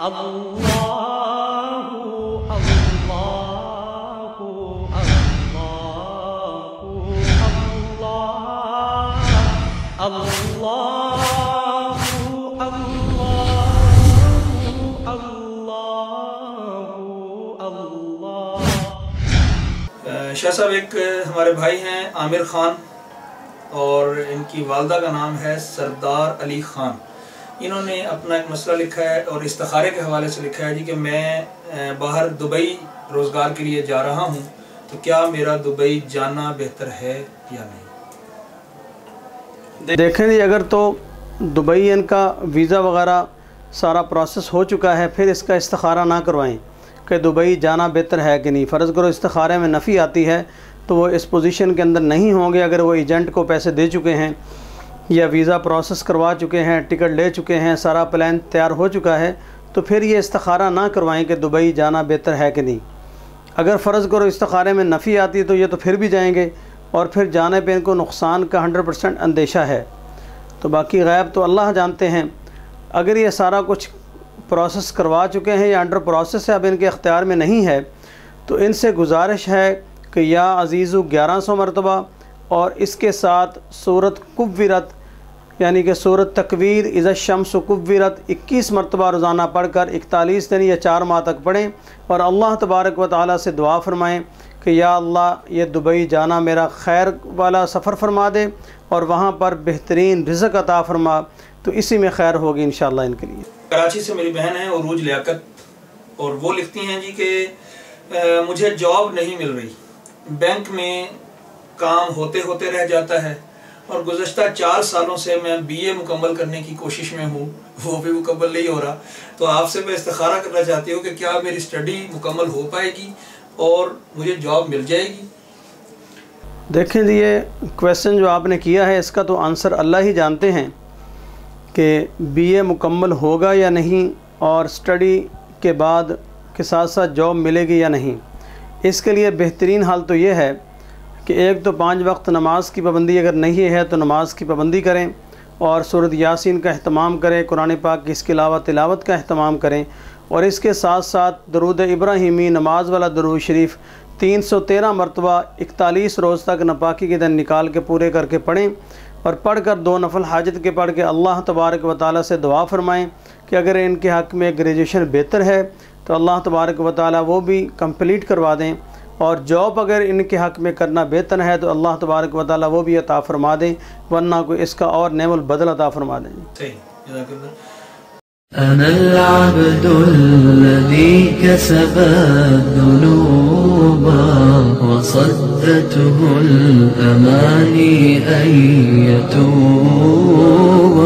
شاہ صاحب ایک ہمارے بھائی ہیں عامر خان اور ان کی والدہ کا نام ہے سردار علی خان. انہوں نے اپنا ایک مسئلہ لکھا ہے اور استخارے کے حوالے سے لکھا ہے جی کہ میں باہر دبئی روزگار کے لیے جا رہا ہوں تو کیا میرا دبئی جانا بہتر ہے یا نہیں؟ دیکھیں جی اگر تو دبئی ان کا ویزا وغیرہ سارا پروسیس ہو چکا ہے پھر اس کا استخارہ نہ کروائیں کہ دبئی جانا بہتر ہے کہ نہیں. فرض کرو استخارے میں نفی آتی ہے تو وہ اس پوزیشن کے اندر نہیں ہوں گے. اگر وہ ایجنٹ کو پیسے دے چکے ہیں یا ویزا پروسیس کروا چکے ہیں، ٹکٹ لے چکے ہیں، سارا پلان تیار ہو چکا ہے تو پھر یہ استخارہ نہ کروائیں کہ دبئی جانا بہتر ہے کہ نہیں. اگر فرض کرو استخارے میں نفی آتی تو یہ تو پھر بھی جائیں گے اور پھر جانے پہ ان کو نقصان کا 100% اندیشہ ہے. تو باقی غیب تو اللہ جانتے ہیں. اگر یہ سارا کچھ پروسیس کروا چکے ہیں یا انڈر پروسیس ہے اب ان کے اختیار میں نہیں ہے تو ان سے گزارش ہے کہ یا عزیزو 1100 مرتبہ اور اس کے ساتھ سورت کبورت یعنی کہ سورت تکویر اذا الشمس کبورت 21 مرتبہ روزانہ پڑھ کر 41 دن یا 4 ماہ تک پڑھیں اور اللہ تبارک و تعالیٰ سے دعا فرمائیں کہ یا اللہ یہ دبئی جانا میرا خیر والا سفر فرما دے اور وہاں پر بہترین رزق عطا فرما، تو اسی میں خیر ہوگی انشاءاللہ ان کے لیے. کراچی سے میری بہن ہے عروج لیاقت اور وہ لکھتی ہیں جی کہ مجھے جاب نہیں مل رہی، بینک میں کام ہوتے ہوتے رہ جاتا ہے اور گزشتہ 4 سالوں سے میں BA مکمل کرنے کی کوشش میں ہوں، وہ بھی مکمل نہیں ہو رہا. تو آپ سے میں استخارہ کرنا چاہتی ہوں کہ کیا میری سٹڈی مکمل ہو پائے گی اور مجھے جاب مل جائے گی؟ دیکھیں جی یہ کویسچن جو آپ نے کیا ہے اس کا تو آنسر اللہ ہی جانتے ہیں کہ BA مکمل ہوگا یا نہیں اور سٹڈی کے بعد کے ساتھ ساتھ جاب ملے گی یا نہیں. اس کے لیے بہترین حال تو یہ ہے کہ ایک تو 5 وقت نماز کی پابندی اگر نہیں ہے تو نماز کی پابندی کریں اور سورۃ یاسین کا اہتمام کریں، قرآن پاک کی اس کے علاوہ تلاوت کا اہتمام کریں اور اس کے ساتھ ساتھ درود ابراہیمی نماز والا درود شریف 313 مرتبہ 41 روز تک ناپاکی کے دن نکال کے پورے کر کے پڑھیں اور پڑھ کر 2 نفل حاجت کے پڑھ کے اللہ تبارک و تعالیٰ سے دعا فرمائیں کہ اگر ان کے حق میں گریجویشن بہتر ہے تو اللہ تبارک و تعالیٰ وہ بھی کمپلیٹ کروا دیں اور جاب اگر ان کے حق میں کرنا بہتر ہے تو اللہ تبارک و تعالیٰ وہ بھی عطا فرما دیں ورنہ کوئی اس کا اور نعم البدل عطا فرما دیں. أنا العبد الذي كسب الذنوب وصدته الأماني أن يتوب